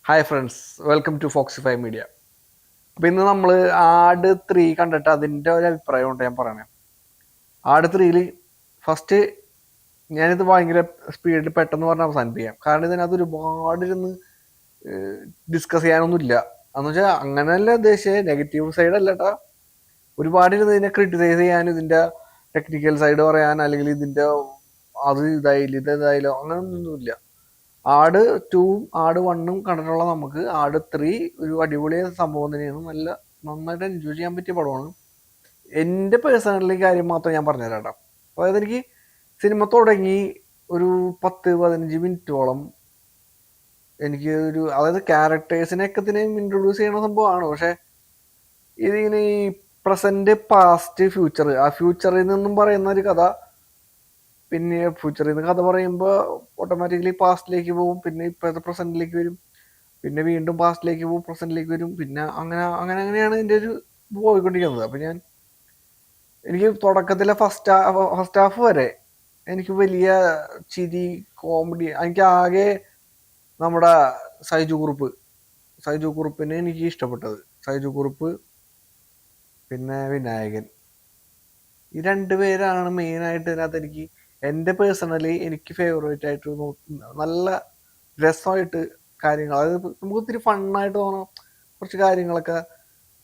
Hi friends, welcome to Foxify media. അപ്പം ഇന്ന് നമ്മൾ ആട് 3 കണ്ടിട്ട് അതിൻ്റെ ഒരു അഭിപ്രായം ഉണ്ട് ഞാൻ പറയണേ. ആട് 3 ഫസ്റ്റ് ഞാനിത് ഭയങ്കര സ്പീഡിൽ പെട്ടെന്ന് പറഞ്ഞ് അവസാനിപ്പിക്കാം. കാരണം ഇതിനകത്ത് ഒരുപാട് ഇരുന്ന് ഡിസ്കസ് ചെയ്യാനൊന്നുമില്ല. എന്ന് വെച്ചാൽ അങ്ങനെയല്ല ഉദ്ദേശിച്ചത്, നെഗറ്റീവ് സൈഡ് അല്ല കേട്ടാ. ഒരുപാട് ഇരുന്ന് ഇതിനെ ക്രിട്ടിസൈസ് ചെയ്യാൻ, ഇതിൻ്റെ ടെക്നിക്കൽ സൈഡ് പറയാൻ, അല്ലെങ്കിൽ ഇതിൻ്റെ അത് ഇതായില്ല ഇത് ഇതായില്ലോ അങ്ങനെയൊന്നുമില്ല. ആട് 2 ആട് 1 കണ്ടിട്ടുള്ള നമുക്ക് ആട് 3 ഒരു അടിപൊളി സംഭവം തന്നെയാണ്. നന്നായിട്ട് എൻജോയ് ചെയ്യാൻ പറ്റിയ പടമാണ്. എൻ്റെ പേഴ്സണലി കാര്യം മാത്രം ഞാൻ പറഞ്ഞുതരാം കേട്ടോ. അതായത് എനിക്ക് സിനിമ തുടങ്ങി ഒരു 10-15 മിനിറ്റോളം എനിക്ക് അതായത് ക്യാരക്ടേഴ്സിനെയൊക്കെ ഇൻട്രൊഡ്യൂസ് ചെയ്യുന്ന സംഭവമാണ്. പക്ഷെ ഇതിങ്ങനെ ഈ പ്രസന്റ് പാസ്റ്റ് ഫ്യൂച്ചർ, ആ ഫ്യൂച്ചറിൽ നിന്നും പറയുന്ന ഒരു കഥ, പിന്നെ ഫ്യൂച്ചറിൽ നിന്ന് കഥ പറയുമ്പോൾ ഓട്ടോമാറ്റിക്കലി പാസ്റ്റിലേക്ക് പോകും, പിന്നെ ഇപ്പോഴത്തെ പ്രസന്റിലേക്ക് വരും, പിന്നെ വീണ്ടും പാസ്റ്റിലേക്ക് പോകും, പ്രസന്റിലേക്ക് വരും, പിന്നെ അങ്ങനെയാണ് ഇതിൻ്റെ ഒരു പോയിക്കൊണ്ടിരിക്കുന്നത്. അപ്പം എനിക്ക് തുടക്കത്തിലെ ഫസ്റ്റ് ഹാഫ് വരെ എനിക്ക് വലിയ ചിരി കോമഡി, എനിക്ക് ആകെ നമ്മുടെ സൈജു കുറുപ്പിനെ എനിക്ക് ഇഷ്ടപ്പെട്ടത്. സൈജു കുറുപ്പ് പിന്നെ വിനായകൻ, ഈ രണ്ടുപേരാണ് മെയിനായിട്ട് ഇതിനകത്ത് എൻ്റെ പേഴ്സണലി എനിക്ക് ഫേവറേറ്റ് ആയിട്ട് നല്ല രസമായിട്ട് കാര്യങ്ങൾ, അതായത് നമുക്ക് ഒത്തിരി ഫണ്ണായിട്ട് തോന്നാം കുറച്ച് കാര്യങ്ങളൊക്കെ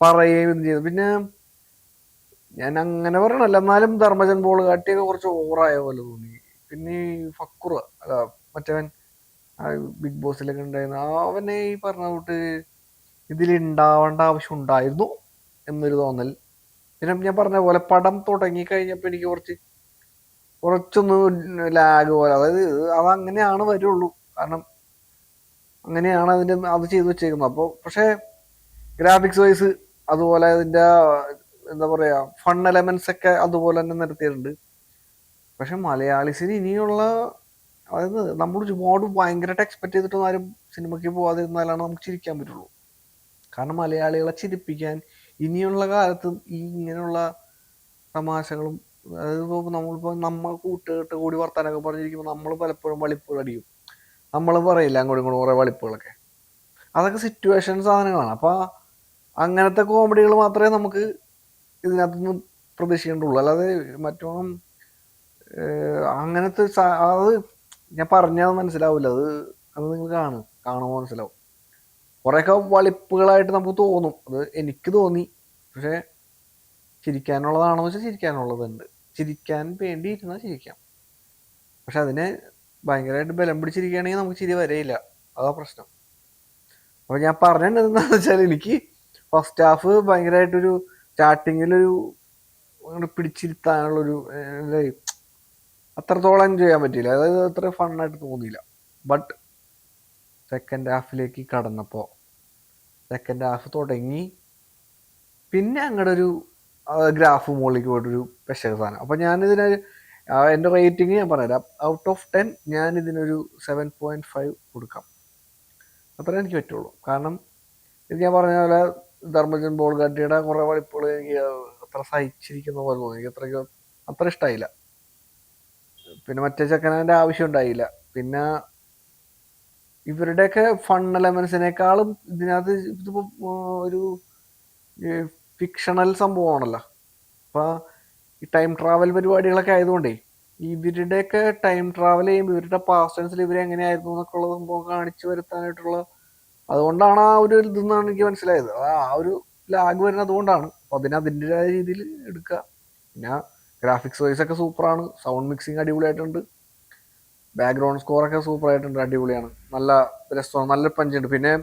പറയുകയും ചെയ്തു. പിന്നെ ഞാൻ അങ്ങനെ പറയണല്ല, എന്നാലും ധർമ്മജൻ ബോൾഗാട്ടിയൊക്കെ കുറച്ച് ഓവറായ പോലെ തോന്നി. പിന്നെ ഈ ഫക്കുർ, അല്ല മറ്റവൻ ബിഗ് ബോസിലൊക്കെ ഉണ്ടായിരുന്നു, അവനെ ഈ പറഞ്ഞ കൂട്ട് ഇതിലുണ്ടാവേണ്ട ആവശ്യം ഉണ്ടായിരുന്നു എന്നൊരു തോന്നൽ. പിന്നെ ഞാൻ പറഞ്ഞ പോലെ പടം തുടങ്ങി കഴിഞ്ഞപ്പോൾ എനിക്ക് കുറച്ചൊന്ന് ലാഗ് പോലെ, അതായത് അതങ്ങനെയാണ് വരുള്ളൂ, കാരണം അങ്ങനെയാണ് അത് ചെയ്തു വെച്ചേക്കുന്നത്. അപ്പോൾ പക്ഷേ ഗ്രാഫിക്സ് വൈസ് അതുപോലെ അതിൻ്റെ എന്താ പറയുക ഫൺ എലമെന്റ്സ് ഒക്കെ അതുപോലെ തന്നെ നിർത്തിയിട്ടുണ്ട്. പക്ഷെ മലയാളീസിന് ഇനിയുള്ള, അതായത് നമ്മൾ ഒരുപാട് ഭയങ്കരമായിട്ട് എക്സ്പെക്ട് ചെയ്തിട്ടൊന്നും ആരും സിനിമയ്ക്ക് പോകാതിരുന്നാലാണ് നമുക്ക് ചിരിക്കാൻ പറ്റുള്ളൂ. കാരണം മലയാളികളെ ചിരിപ്പിക്കാൻ ഇനിയുള്ള കാലത്ത് ഈ ഇങ്ങനെയുള്ള തമാശകളും, അതായത് നമ്മൾ കൂട്ടുകെട്ട് കൂടി വർത്താനൊക്കെ പറഞ്ഞിരിക്കുമ്പോൾ നമ്മൾ പലപ്പോഴും വളിപ്പുകൾ അടിക്കും. നമ്മൾ പറയില്ല അങ്ങോട്ടും ഇങ്ങോട്ടും കുറേ വളിപ്പുകളൊക്കെ, അതൊക്കെ സിറ്റുവേഷൻ സാധനങ്ങളാണ്. അപ്പോൾ അങ്ങനത്തെ കോമഡികൾ മാത്രമേ നമുക്ക് ഇതിനകത്തുനിന്ന് പ്രതീക്ഷിക്കേണ്ടുള്ളൂ. അല്ലാതെ മറ്റോണം അങ്ങനത്തെ അത് ഞാൻ പറഞ്ഞാൽ മനസ്സിലാവില്ല. അത് നിങ്ങൾ കാണുമ്പോൾ മനസ്സിലാവും. കുറേയൊക്കെ വളിപ്പുകളായിട്ട് നമുക്ക് തോന്നും, അത് എനിക്ക് തോന്നി. പക്ഷെ ചിരിക്കാനുള്ളതാണെന്ന് വെച്ചാൽ ചിരിക്കാനുള്ളതുണ്ട്, ചിരിക്കാൻ വേണ്ടി ഇരുന്നാൽ ചിരിക്കാം. പക്ഷെ അതിനെ ഭയങ്കരമായിട്ട് ബലം പിടിച്ചിരിക്കുകയാണെങ്കിൽ നമുക്ക് ചിരി വരെയില്ല, അതാ പ്രശ്നം. അപ്പോൾ ഞാൻ പറഞ്ഞത് എന്താണെന്ന് വെച്ചാൽ, എനിക്ക് ഫസ്റ്റ് ഹാഫ് ഭയങ്കരമായിട്ടൊരു സ്റ്റാർട്ടിങ്ങിലൊരു പിടിച്ചിരുത്താനുള്ളൊരു അത്രത്തോളം എൻജോയ് ചെയ്യാൻ പറ്റിയില്ല, അതായത് അത്ര ഫണ്ണായിട്ട് തോന്നിയില്ല. ബട്ട് സെക്കൻഡ് ഹാഫിലേക്ക് കടന്നപ്പോൾ, സെക്കൻഡ് ഹാഫ് തുടങ്ങി പിന്നെ അങ്ങടെ ഒരു ഗ്രാഫ് മുകളിലേക്ക് പോയിട്ടൊരു പെശക സാധനം. അപ്പം ഞാനിതിന് എൻ്റെ റേറ്റിംഗ് ഞാൻ പറഞ്ഞുതരാം. ഔട്ട് ഓഫ് 10 ഞാനിതിനൊരു 7.5 കൊടുക്കാം. അത്രേ എനിക്ക് പറ്റുള്ളൂ. കാരണം ഇത് ഞാൻ പറഞ്ഞ പോലെ ധർമ്മജൻ ബോൾഗാട്ടിയുടെ കുറേ വളിപ്പുകൾ എനിക്ക് അത്ര സഹിച്ചിരിക്കുന്ന പോലെ തോന്നി. എനിക്ക് അത്ര ഇഷ്ടമായില്ല. പിന്നെ മറ്റേ ചെക്കനതിൻ്റെ ആവശ്യം ഉണ്ടായില്ല. പിന്നെ ഇവരുടെയൊക്കെ ഫൺ എലമെന്റ്സിനേക്കാളും ഇതിനകത്ത് ഇതിപ്പോൾ ഒരു ഫിക്ഷണൽ സംഭവമാണല്ലോ. അപ്പോൾ ഈ ടൈം ട്രാവൽ പരിപാടികളൊക്കെ ആയതുകൊണ്ടേ ഇവരുടെയൊക്കെ ടൈം ട്രാവൽ ചെയ്യുമ്പോൾ ഇവരുടെ പാസ്റ്റ് ടെൻസിൽ ഇവരെങ്ങനെയായിരുന്നു എന്നൊക്കെ ഉള്ള സംഭവം കാണിച്ചു വരുത്താനായിട്ടുള്ള, അതുകൊണ്ടാണ് ആ ഒരു ഇതെന്നാണ് എനിക്ക് മനസ്സിലായത്. ആ ഒരു ലാഗ് വരുന്നത് അതുകൊണ്ടാണ്. അപ്പോൾ അതിൻ്റെതായ രീതിയിൽ എടുക്കുക. പിന്നെ ഗ്രാഫിക്സ് വൈസ് ഒക്കെ സൂപ്പറാണ്, സൗണ്ട് മിക്സിങ് അടിപൊളിയായിട്ടുണ്ട്, ബാക്ക്ഗ്രൗണ്ട് സ്കോറൊക്കെ സൂപ്പറായിട്ടുണ്ട്, അടിപൊളിയാണ്, നല്ല രസമാണ്, നല്ല പഞ്ചുണ്ട്. പിന്നെ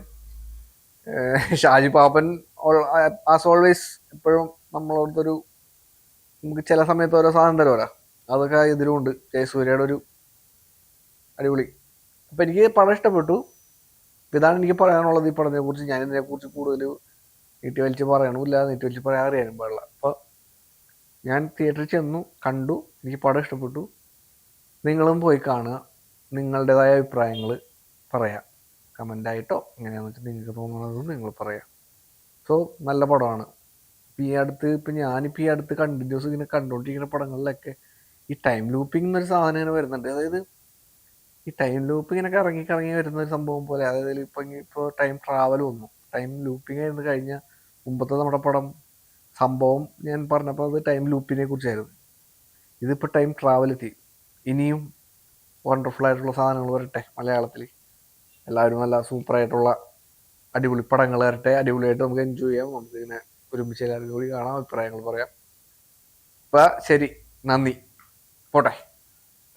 ഷാജി പാപ്പൻ ആസ് ഓൾവേസ് എപ്പോഴും നമ്മളോടത്തൊരു, നമുക്ക് ചില സമയത്ത് ഓരോ സാധനം തരുമല്ലോ, അതൊക്കെ ഇതിലുമുണ്ട്. ജയസൂര്യയുടെ ഒരു അടിപൊളി. അപ്പം എനിക്ക് പടം ഇഷ്ടപ്പെട്ടു. ഇതാണ് എനിക്ക് പറയാനുള്ളത് ഈ പടത്തിനെ കുറിച്ച്. ഞാൻ ഇതിനെക്കുറിച്ച് കൂടുതൽ നീട്ടി വലിച്ച് പറയണമില്ല, നീട്ടി വലിച്ച് പറയാൻ അറിയാനും പാടില്ല. അപ്പോൾ ഞാൻ തിയേറ്ററിൽ ചെന്നു, കണ്ടു, എനിക്ക് പടം ഇഷ്ടപ്പെട്ടു. നിങ്ങളും പോയി കാണുക, നിങ്ങളുടേതായ അഭിപ്രായങ്ങൾ പറയാം, കമൻ്റായിട്ടോ എങ്ങനെയാണെന്ന് വെച്ചാൽ നിങ്ങൾക്ക് തോന്നുന്നത് നിങ്ങൾ പറയാം. സോ നല്ല പടമാണ്. ഞാനിപ്പോൾ ഈ അടുത്ത് കണ്ടിന്യൂസ് ഇങ്ങനെ കണ്ടുകൊണ്ടിരിക്കുന്ന പടങ്ങളിലൊക്കെ ഈ ടൈം ലൂപ്പിംഗ് എന്നൊരു സാധനം ഇങ്ങനെ വരുന്നുണ്ട്. അതായത് ഈ ടൈം ലൂപ്പ് ഇങ്ങനെ കറങ്ങി കറങ്ങി വരുന്ന ഒരു സംഭവം പോലെ. അതായത് ഇപ്പോൾ ടൈം ട്രാവൽ വന്നു, ടൈം ലൂപ്പിംഗ് ആയിരുന്നു കഴിഞ്ഞ മുമ്പത്തെ നമ്മുടെ പടം. സംഭവം ഞാൻ പറഞ്ഞപ്പോൾ അത് ടൈം ലൂപ്പിനെ കുറിച്ചായിരുന്നു. ഇതിപ്പോൾ ടൈം ട്രാവൽ എത്തി. ഇനിയും വണ്ടർഫുൾ ആയിട്ടുള്ള സാധനങ്ങൾ വരട്ടെ മലയാളത്തിൽ. എല്ലാവരും നല്ല സൂപ്പറായിട്ടുള്ള അടിപൊളി പടങ്ങൾ വരട്ടെ. അടിപൊളിയായിട്ട് നമുക്ക് എൻജോയ് ചെയ്യാം. നമുക്കിങ്ങനെ ഒരുമിച്ച് എല്ലാവരും കൂടി കാണാം, അഭിപ്രായങ്ങൾ പറയാം. അപ്പം ശരി, നന്ദി, പോട്ടെ.